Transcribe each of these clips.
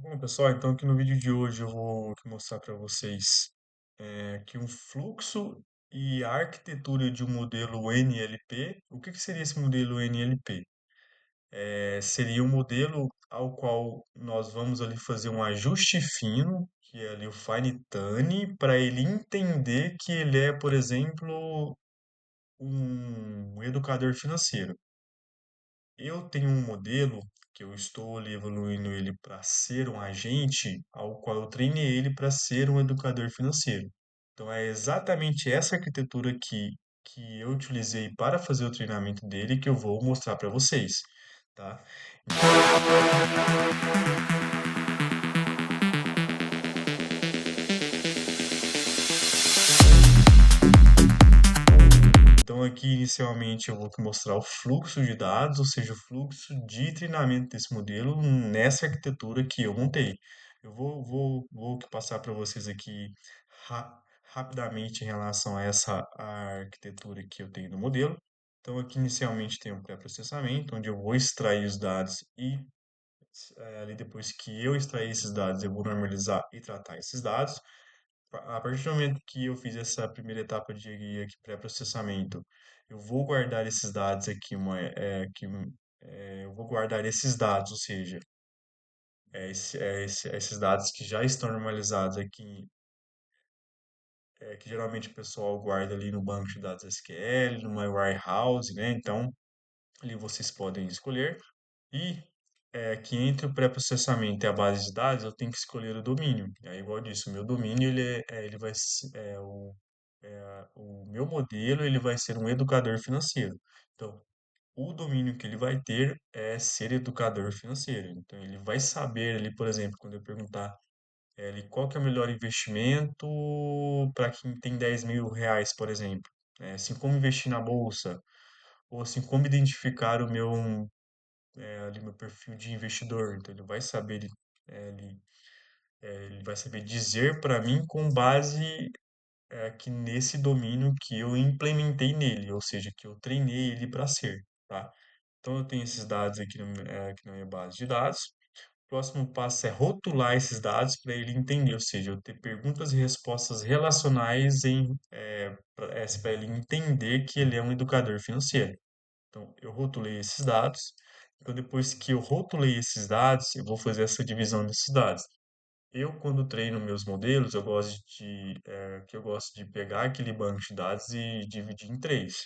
Bom, pessoal, então aqui no vídeo de hoje eu vou aqui mostrar para vocês que um fluxo e a arquitetura de um modelo NLP. O que que seria esse modelo NLP? Seria um modelo ao qual nós vamos ali fazer um ajuste fino, que é ali o fine tune, para ele entender que ele é, por exemplo, um educador financeiro. Eu tenho um modelo que eu estou ali evoluindo ele para ser um agente, ao qual eu treinei ele para ser um educador financeiro. Então é exatamente essa arquitetura que eu utilizei para fazer o treinamento dele que eu vou mostrar para vocês, tá? Então aqui inicialmente eu vou te mostrar o fluxo de dados, ou seja, o fluxo de treinamento desse modelo nessa arquitetura que eu montei. Eu vou aqui passar para vocês aqui rapidamente em relação a essa arquitetura que eu tenho no modelo. Então aqui inicialmente tem um pré-processamento, onde eu vou extrair os dados e ali depois que eu extrair esses dados, eu vou normalizar e tratar esses dados. A partir do momento que eu fiz essa primeira etapa de aqui pré-processamento, eu vou guardar esses dados aqui, eu vou guardar esses dados, ou seja, esses dados que já estão normalizados aqui, que geralmente o pessoal guarda ali no banco de dados SQL, numa warehouse, né? Então, ali vocês podem escolher. E que entre o pré-processamento e a base de dados, eu tenho que escolher o domínio. É igual disso, o meu domínio ele vai o meu modelo ele vai ser um educador financeiro. Então, o domínio que ele vai ter é ser educador financeiro. Então, ele vai saber ali, por exemplo, quando eu perguntar ele, qual que é o melhor investimento para quem tem R$ 10.000, por exemplo. Assim como investir na bolsa, ou assim como identificar ali meu perfil de investidor. Então, ele vai saber, ele vai saber dizer para mim com base aqui nesse domínio que eu implementei nele, ou seja, que eu treinei ele para ser, tá? Então eu tenho esses dados aqui, aqui na minha base de dados. O próximo passo é rotular esses dados para ele entender, ou seja, eu ter perguntas e respostas relacionais para ele entender que ele é um educador financeiro. Então eu rotulei esses dados. Então depois que eu rotulei esses dados, eu vou fazer essa divisão desses dados. Eu, quando treino meus modelos, eu gosto de pegar aquele banco de dados e dividir em três,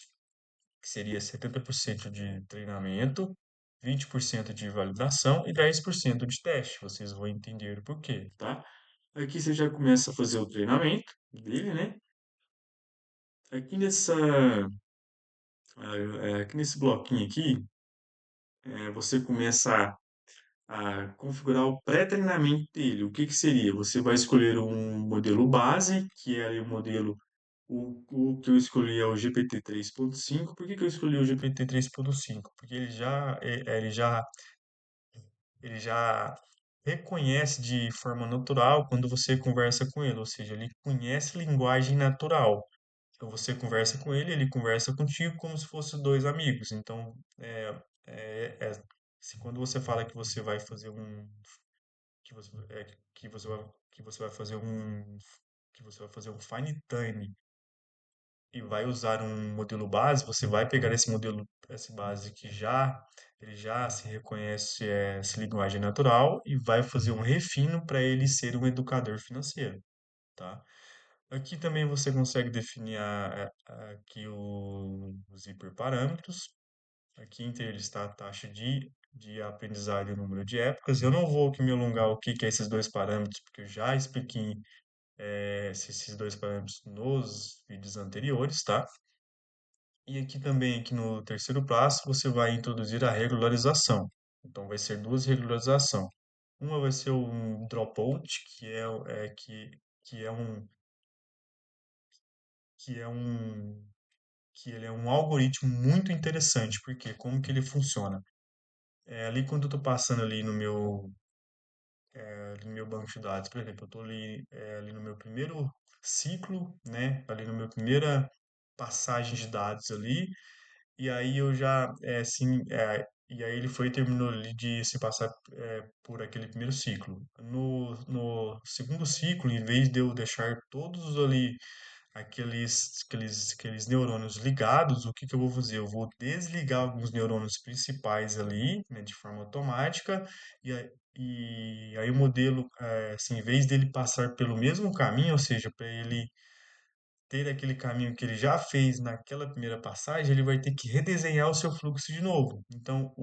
que seria 70% de treinamento, 20% de validação e 10% de teste. Vocês vão entender o porquê, tá? Aqui você já começa a fazer o treinamento dele, né? Aqui aqui nesse bloquinho aqui, você começa a configurar o pré-treinamento dele. O que que seria? Você vai escolher um modelo base, que é ali o modelo, o que eu escolhi é o GPT 3.5. Por que que eu escolhi o GPT 3.5? Porque ele já reconhece de forma natural quando você conversa com ele, ou seja, ele conhece linguagem natural. Então você conversa com ele, ele conversa contigo como se fossem dois amigos. Então, é, é- se quando você fala que você vai fazer um que você, é, que você vai fazer que você vai fazer um fine tune e vai usar um modelo base, você vai pegar esse modelo, essa base que ele já se reconhece essa linguagem natural e vai fazer um refino para ele ser um educador financeiro, tá? Aqui também você consegue definir aqui os hiperparâmetros. Aqui entre eles está a taxa de aprendizado e o número de épocas. Eu não vou aqui me alongar o que que é esses dois parâmetros, porque eu já expliquei esses dois parâmetros nos vídeos anteriores, tá? E aqui também, aqui no terceiro passo, você vai introduzir a regularização. Então, vai ser duas regularizações. Uma vai ser um dropout, que é um, que é um, que ele é um algoritmo muito interessante, porque como que ele funciona? Ali quando eu estou passando ali no meu banco de dados, por exemplo, eu estou ali no meu primeiro ciclo, né, ali no meu primeira passagem de dados ali, e aí eu já, E aí ele foi e terminou ali de se passar por aquele primeiro ciclo. No segundo ciclo, em vez de eu deixar todos ali aqueles neurônios ligados, o que que eu vou fazer? Eu vou desligar alguns neurônios principais ali, né, de forma automática, e aí o modelo, assim, em vez dele passar pelo mesmo caminho, ou seja, para ele ter aquele caminho que ele já fez naquela primeira passagem, ele vai ter que redesenhar o seu fluxo de novo. Então,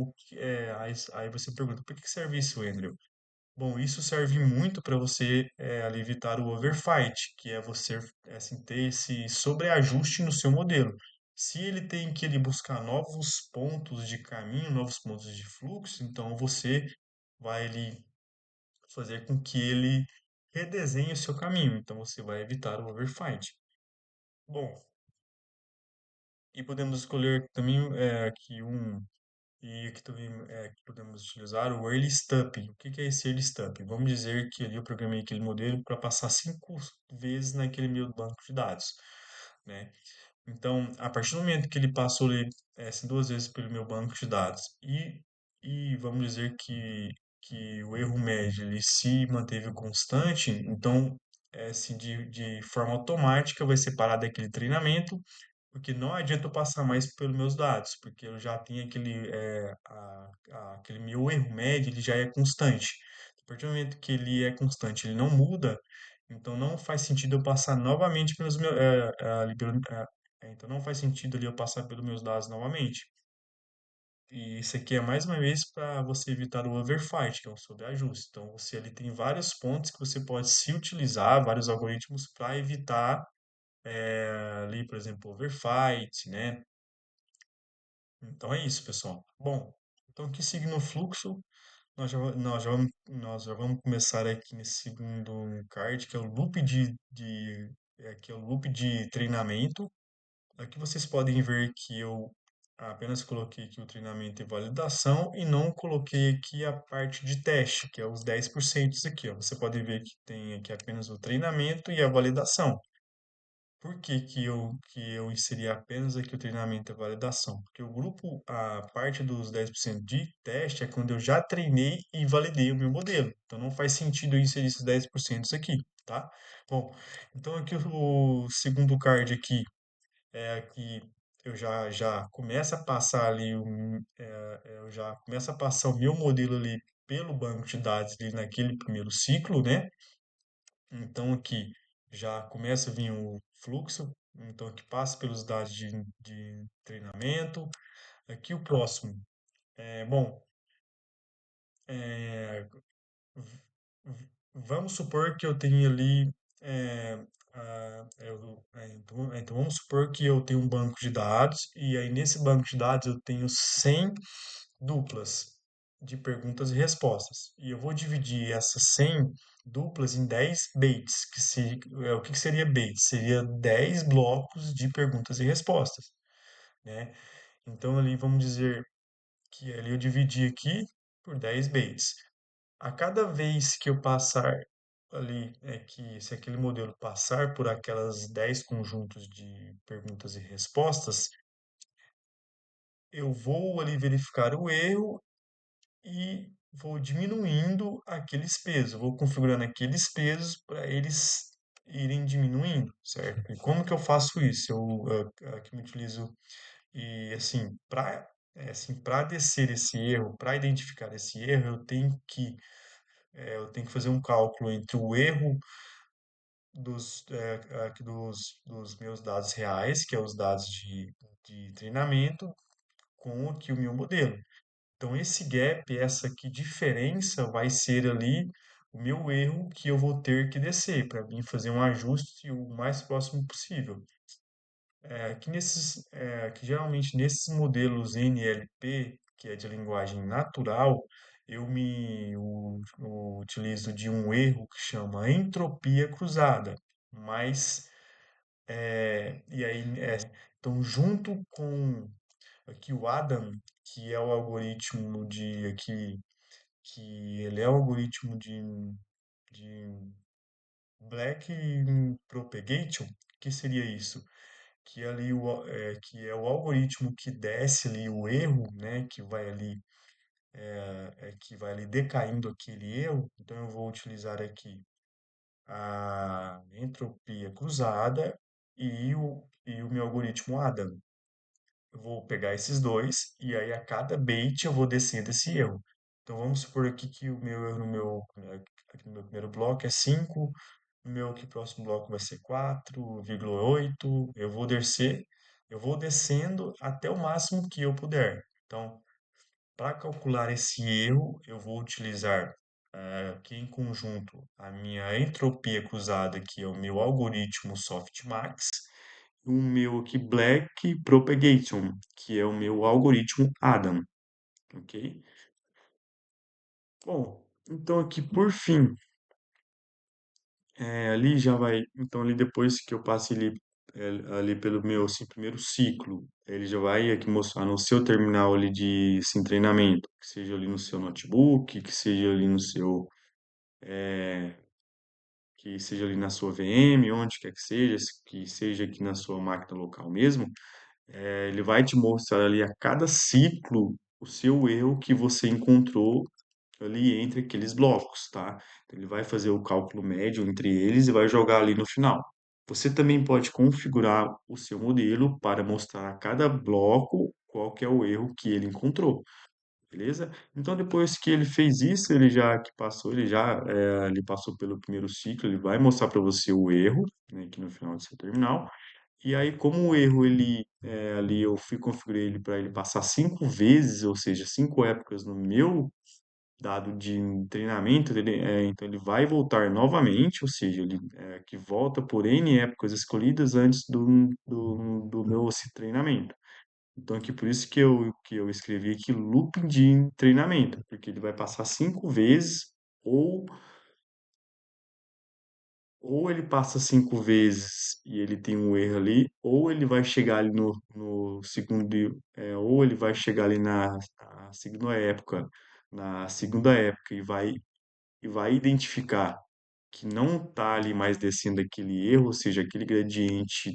aí você pergunta, por que serve isso, Andrew? Bom, isso serve muito para você ali evitar o overfight, que é você assim, ter esse sobreajuste no seu modelo. Se ele tem que ele buscar novos pontos de caminho, novos pontos de fluxo, então você vai ali fazer com que ele redesenhe o seu caminho. Então você vai evitar o overfight. Bom, e podemos escolher também aqui e aqui também que podemos utilizar o early step. O que que é esse early step? Vamos dizer que ali eu programei aquele modelo para passar 5 vezes naquele meu banco de dados, né? Então, a partir do momento que ele passou ali, assim, 2 vezes pelo meu banco de dados e vamos dizer que o erro médio ele se manteve constante, então, assim, de forma automática vai separar daquele treinamento porque não adianta eu passar mais pelos meus dados, porque eu já tenho aquele meu erro médio, ele já é constante. A partir do momento que ele é constante, ele não muda, então não faz sentido eu passar novamente pelos meus, então não faz sentido ali eu passar pelos meus dados novamente. E isso aqui é mais uma vez para você evitar o overfight, que é um sobreajuste. Então você ali tem vários pontos que você pode se utilizar, vários algoritmos para evitar ali, por exemplo, overfight, né? Então é isso, pessoal. Bom, então aqui seguindo o fluxo, nós já vamos começar aqui nesse segundo card, que é o que é o loop de treinamento. Aqui vocês podem ver que eu apenas coloquei aqui o treinamento e validação e não coloquei aqui a parte de teste, que é os 10% aqui, ó. Você pode ver que tem aqui apenas o treinamento e a validação. Por que que eu inseri apenas aqui o treinamento e a validação? Porque o grupo, a parte dos 10% de teste é quando eu já treinei e validei o meu modelo. Então não faz sentido eu inserir esses 10% aqui, tá? Bom, então aqui o segundo card aqui é que eu já começo a passar ali, eu já começo a passar o meu modelo ali pelo banco de dados ali naquele primeiro ciclo, né? Então aqui já começa a vir o fluxo, então aqui passa pelos dados de treinamento. Aqui o próximo. Bom, é, vamos supor que eu tenha ali. é, então vamos supor que eu tenho um banco de dados e aí nesse banco de dados eu tenho 100 duplas de perguntas e respostas. E eu vou dividir essas 100 duplas em 10 baits, o que que seria bait? Seria 10 blocos de perguntas e respostas, né? Então ali vamos dizer que ali eu dividi aqui por 10 baits. A cada vez que eu passar ali, que se aquele modelo passar por aquelas 10 conjuntos de perguntas e respostas, eu vou ali verificar o erro e vou diminuindo aqueles pesos, vou configurando aqueles pesos para eles irem diminuindo, certo? E como que eu faço isso? Aqui eu utilizo e para descer esse erro, para identificar esse erro, eu tenho que fazer um cálculo entre o erro aqui dos meus dados reais, que é os dados de treinamento, com aqui o meu modelo. Então, esse gap, essa aqui diferença, vai ser ali o meu erro que eu vou ter que descer para mim fazer um ajuste o mais próximo possível. Que geralmente nesses modelos NLP, que é de linguagem natural, eu utilizo de um erro que chama entropia cruzada. Mas, e aí, então, junto com aqui o Adam, que é o algoritmo que ele é o algoritmo de Black Propagation, que seria isso? que é o algoritmo que desce ali o erro, né, que vai ali decaindo aquele erro. Então eu vou utilizar aqui a entropia cruzada e o meu algoritmo Adam. Eu vou pegar esses dois e aí a cada bait eu vou descendo esse erro. Então vamos supor aqui que o meu erro aqui no meu primeiro bloco é 5, no meu aqui próximo bloco vai ser 4,8. Eu vou descendo até o máximo que eu puder. Então, para calcular esse erro, eu vou utilizar aqui em conjunto a minha entropia cruzada, que é o meu algoritmo Softmax, e o meu aqui Black Propagation, que é o meu algoritmo Adam, ok? Bom, então aqui por fim, ali já vai, então ali depois que eu passe ali pelo meu assim, primeiro ciclo, ele já vai aqui mostrar no seu terminal ali de assim, treinamento, que seja ali no seu notebook, que seja ali no seu que seja ali na sua VM, onde quer que seja aqui na sua máquina local mesmo, ele vai te mostrar ali a cada ciclo o seu erro que você encontrou ali entre aqueles blocos, tá? Então, ele vai fazer o cálculo médio entre eles e vai jogar ali no final. Você também pode configurar o seu modelo para mostrar a cada bloco qual que é o erro que ele encontrou. Beleza? Então, depois que ele fez isso, ele passou pelo primeiro ciclo, ele vai mostrar para você o erro, né, aqui no final do seu terminal. E aí, como o erro, ali configurei ele para ele passar 5 vezes, ou seja, 5 épocas no meu dado de treinamento, então ele vai voltar novamente, ou seja, ele que volta por N épocas escolhidas antes do meu esse treinamento. Então, aqui por isso que eu escrevi aqui looping de treinamento, porque ele vai passar 5 vezes, ou, ou ele passa 5 vezes e ele tem um erro ali, ou ele vai chegar ali no segundo, ou ele vai chegar ali na segunda época e vai identificar que não está ali mais descendo aquele erro, ou seja, aquele gradiente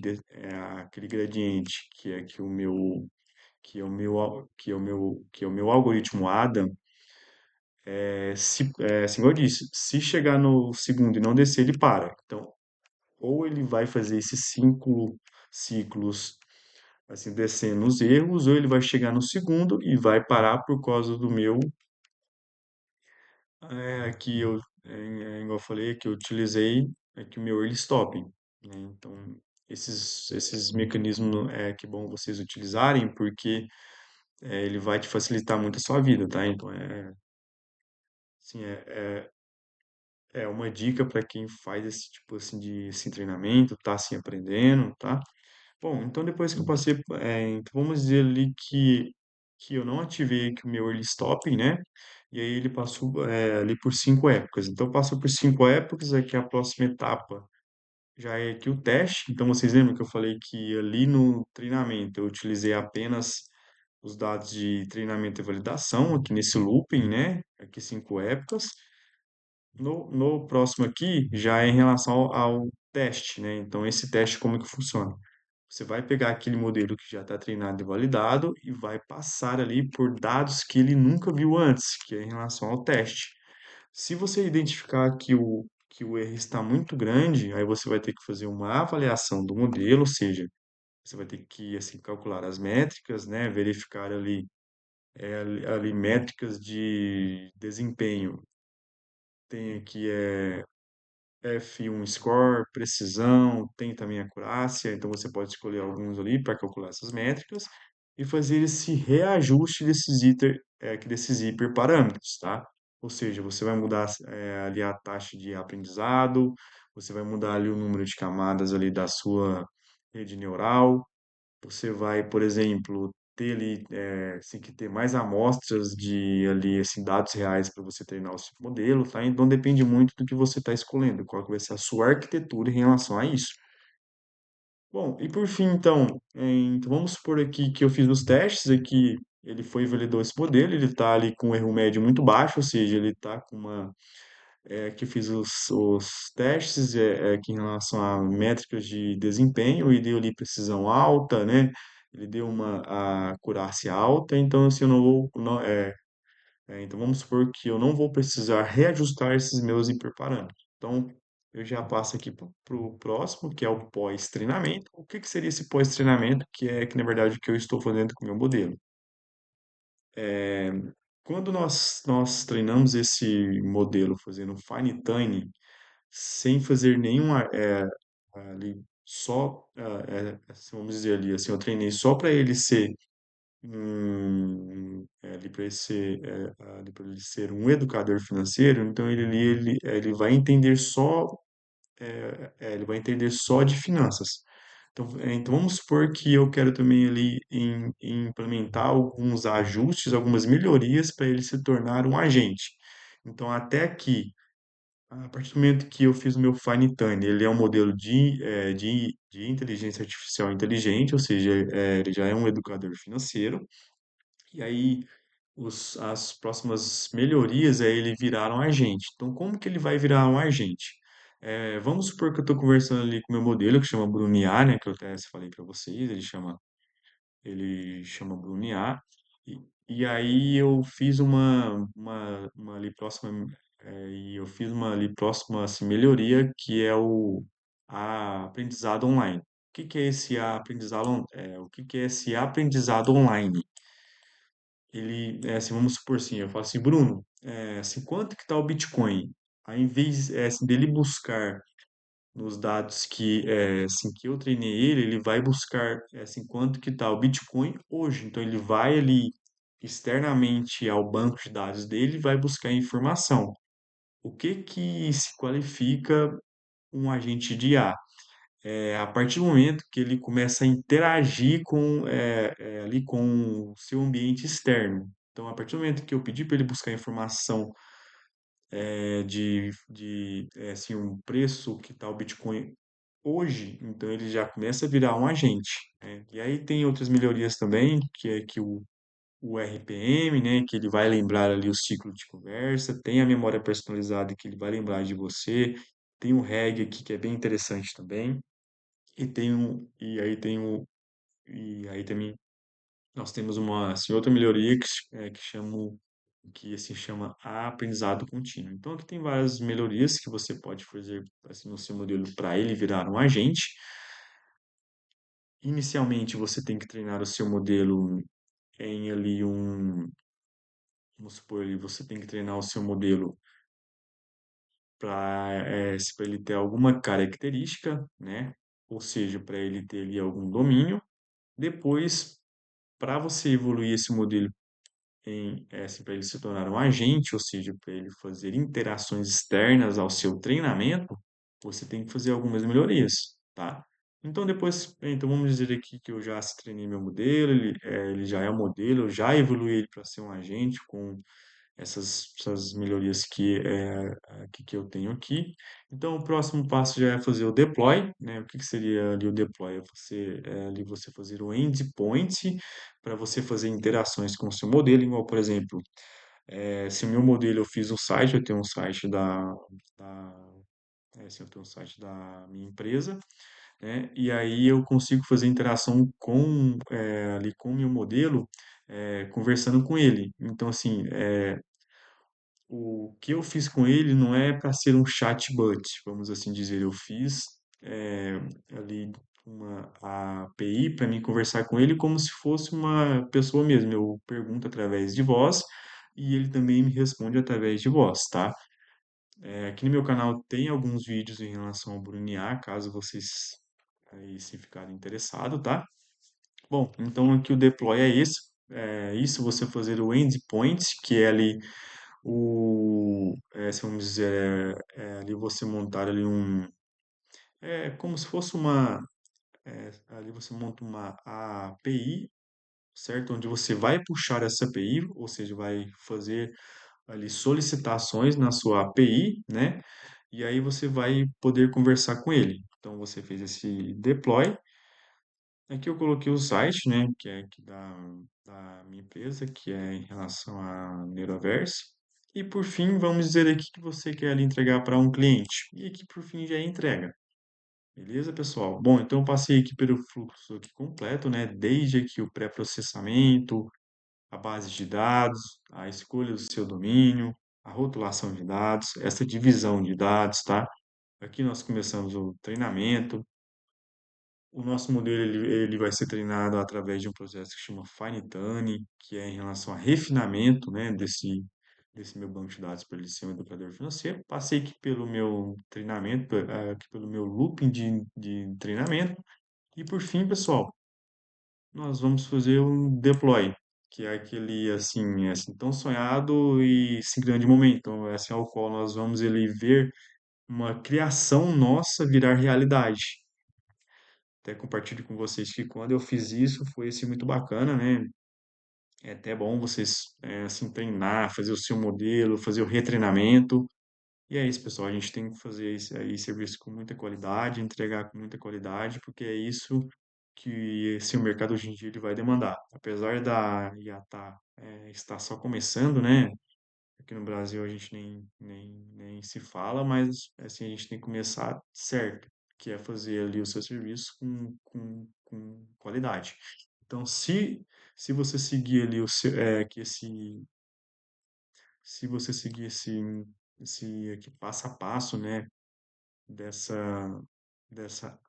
que é o meu algoritmo Adam, assim, igual eu disse, se chegar no segundo e não descer, ele para. Então, ou ele vai fazer esses 5 ciclos, assim, descendo os erros, ou ele vai chegar no segundo e vai parar por causa do meu, igual eu falei, que eu utilizei aqui o meu early stopping, né? Então, esses mecanismos que é bom vocês utilizarem, porque ele vai te facilitar muito a sua vida, tá? Então, assim, é uma dica para quem faz esse tipo assim de assim, treinamento, tá assim aprendendo, tá? Bom, então depois que eu passei, então vamos dizer ali que eu não ativei aqui o meu early stopping, né? E aí ele passou ali por 5 épocas. Então passou por 5 épocas, aqui a próxima etapa já é aqui o teste. Então vocês lembram que eu falei que ali no treinamento eu utilizei apenas os dados de treinamento e validação aqui nesse looping, né? Aqui 5 épocas. No próximo aqui, já é em relação ao teste, né? Então, esse teste, como que funciona? Você vai pegar aquele modelo que já está treinado e validado e vai passar ali por dados que ele nunca viu antes, que é em relação ao teste. Se você identificar que o erro está muito grande, aí você vai ter que fazer uma avaliação do modelo, ou seja, você vai ter que assim, calcular as métricas, né? Verificar ali métricas de desempenho. Tem aqui F1 score, precisão, tem também acurácia, então você pode escolher alguns ali para calcular essas métricas e fazer esse reajuste desses hiperparâmetros, tá? Ou seja, você vai mudar ali a taxa de aprendizado, você vai mudar ali o número de camadas ali da sua rede neural, você vai, por exemplo, ter ali, assim, que ter mais amostras de ali, assim, dados reais para você treinar o seu modelo, tá? Então depende muito do que você está escolhendo, qual que vai ser a sua arquitetura em relação a isso. Bom, e por fim, então, então vamos supor aqui que eu fiz os testes, aqui ele foi e validou esse modelo, ele está ali com um erro médio muito baixo, ou seja, ele está com que eu fiz os testes que em relação a métricas de desempenho e deu ali precisão alta, né? Ele deu uma acurácia alta, então assim, eu não vou, não, então vamos supor que eu não vou precisar reajustar esses meus hiperparâmetros. Então eu já passo aqui para o próximo, que é o pós-treinamento. O que que seria esse pós-treinamento, que é que na verdade o que eu estou fazendo com o meu modelo? É, quando nós treinamos esse modelo fazendo um fine tuning, sem fazer nenhuma ali só vamos dizer ali assim, eu treinei só para ele ser ali para ele ser ali para ele ser um educador financeiro, então ele vai entender só ele vai entender só de finanças. Então vamos supor que eu quero também ali implementar alguns ajustes, algumas melhorias para ele se tornar um agente. Então até aqui a partir do momento que eu fiz o meu fine tuning, ele é um modelo de inteligência artificial inteligente, ou seja, ele já é um educador financeiro. E aí, as próximas melhorias é ele virar um agente. Então, como que ele vai virar um agente? Vamos supor que eu estou conversando ali com o meu modelo, que chama Bruno IA, né, que eu até falei para vocês, ele chama Bruno IA, e, e aí eu fiz uma ali próxima, e eu fiz uma ali próxima assim, melhoria, que é a aprendizado online. O que que é esse aprendizado, o que que é esse aprendizado online? Ele, assim, vamos supor assim, eu falo assim, Bruno, assim, quanto que está o Bitcoin? Aí, em vez, assim, dele buscar nos dados assim, que eu treinei ele vai buscar, assim, quanto que está o Bitcoin hoje. Então, ele vai ali externamente ao banco de dados dele e vai buscar informação. O que que se qualifica um agente de IA? A partir do momento que ele começa a interagir ali com o seu ambiente externo. Então, a partir do momento que eu pedi para ele buscar informação assim, um preço que está o Bitcoin hoje, então ele já começa a virar um agente, né? E aí tem outras melhorias também, que é que o RPM, né, que ele vai lembrar ali o ciclo de conversa, tem a memória personalizada que ele vai lembrar de você, tem o REG aqui que é bem interessante também. E aí também nós temos uma assim, outra melhoria que se chama aprendizado contínuo. Então aqui tem várias melhorias que você pode fazer assim, no seu modelo para ele virar um agente. Inicialmente você tem que treinar o seu modelo em ali vamos supor ali, você tem que treinar o seu modelo para ele ter alguma característica, né? Ou seja, para ele ter ali algum domínio. Depois, para você evoluir esse modelo assim, para ele se tornar um agente, ou seja, para ele fazer interações externas ao seu treinamento, você tem que fazer algumas melhorias, tá? Então vamos dizer aqui que eu já treinei meu modelo, ele já é um modelo, eu já evoluí ele para ser um agente com essas melhorias que eu tenho aqui. Então, o próximo passo já é fazer o deploy, né? O que que seria ali o deploy? Ali você fazer o endpoint para você fazer interações com o seu modelo, igual, por exemplo, se o meu modelo eu fiz um site, eu tenho um site da se eu tenho um site da minha empresa, né? E aí eu consigo fazer interação ali com o meu modelo, conversando com ele. Então, assim, o que eu fiz com ele não é para ser um chatbot, vamos assim dizer. Eu fiz é, ali uma API para mim conversar com ele como se fosse uma pessoa mesmo. Eu pergunto através de voz e ele também me responde através de voz, tá? Aqui no meu canal tem alguns vídeos em relação ao Bruniar, caso vocês aí se ficarem interessados, tá? Bom, então aqui o deploy é esse. É isso, você fazer o endpoint, que é ali se vamos dizer, ali você montar ali como se fosse ali você monta uma API, certo? Onde você vai puxar essa API, ou seja, vai fazer ali solicitações na sua API, né? E aí você vai poder conversar com ele. Então você fez esse deploy. Aqui eu coloquei o site, né? Que é aqui da minha empresa, que é em relação à Neuroverse. E por fim, vamos dizer aqui que você quer ali entregar para um cliente. E aqui por fim já é entrega. Beleza, pessoal? Bom, então eu passei aqui pelo fluxo aqui completo, né? Desde aqui o pré-processamento, a base de dados, a escolha do seu domínio, a rotulação de dados, essa divisão de dados, tá? Aqui nós começamos o treinamento. O nosso modelo ele vai ser treinado através de um processo que chama Fine Tuning, que é em relação a refinamento, né, desse meu banco de dados para ele ser um educador financeiro. Passei aqui pelo meu treinamento, aqui pelo meu looping de treinamento. E por fim, pessoal, nós vamos fazer um deploy, que é aquele assim tão sonhado e sem grande momento. Então, assim, ao qual nós vamos ele ver uma criação nossa virar realidade. Até compartilho com vocês que quando eu fiz isso foi assim muito bacana, né? É até bom vocês assim treinar, fazer o seu modelo, fazer o retreinamento. E é isso, pessoal. A gente tem que fazer esse aí serviço com muita qualidade, entregar com muita qualidade, porque é isso que esse mercado hoje em dia ele vai demandar. Apesar da IATA estar só começando, né? Aqui no Brasil a gente nem se fala, mas assim a gente tem que começar certo, que é fazer ali o seu serviço com qualidade. Então, se você seguir ali o seu, se você seguir esse aqui passo a passo, né, dessa dessa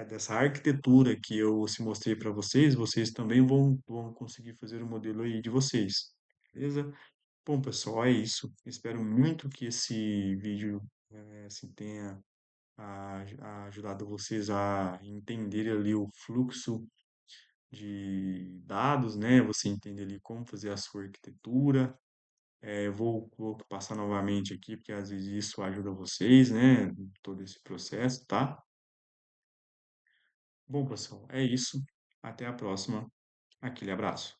dessa arquitetura que eu se mostrei para vocês, vocês também vão conseguir fazer o modelo aí de vocês, beleza? Bom, pessoal, é isso. Espero muito que esse vídeo assim, tenha ajudado vocês a entenderem ali o fluxo de dados, né? Você entender ali como fazer a sua arquitetura. Eu vou passar novamente aqui, porque às vezes isso ajuda vocês, né? Em todo esse processo, tá? Bom, pessoal, é isso. Até a próxima. Aquele abraço.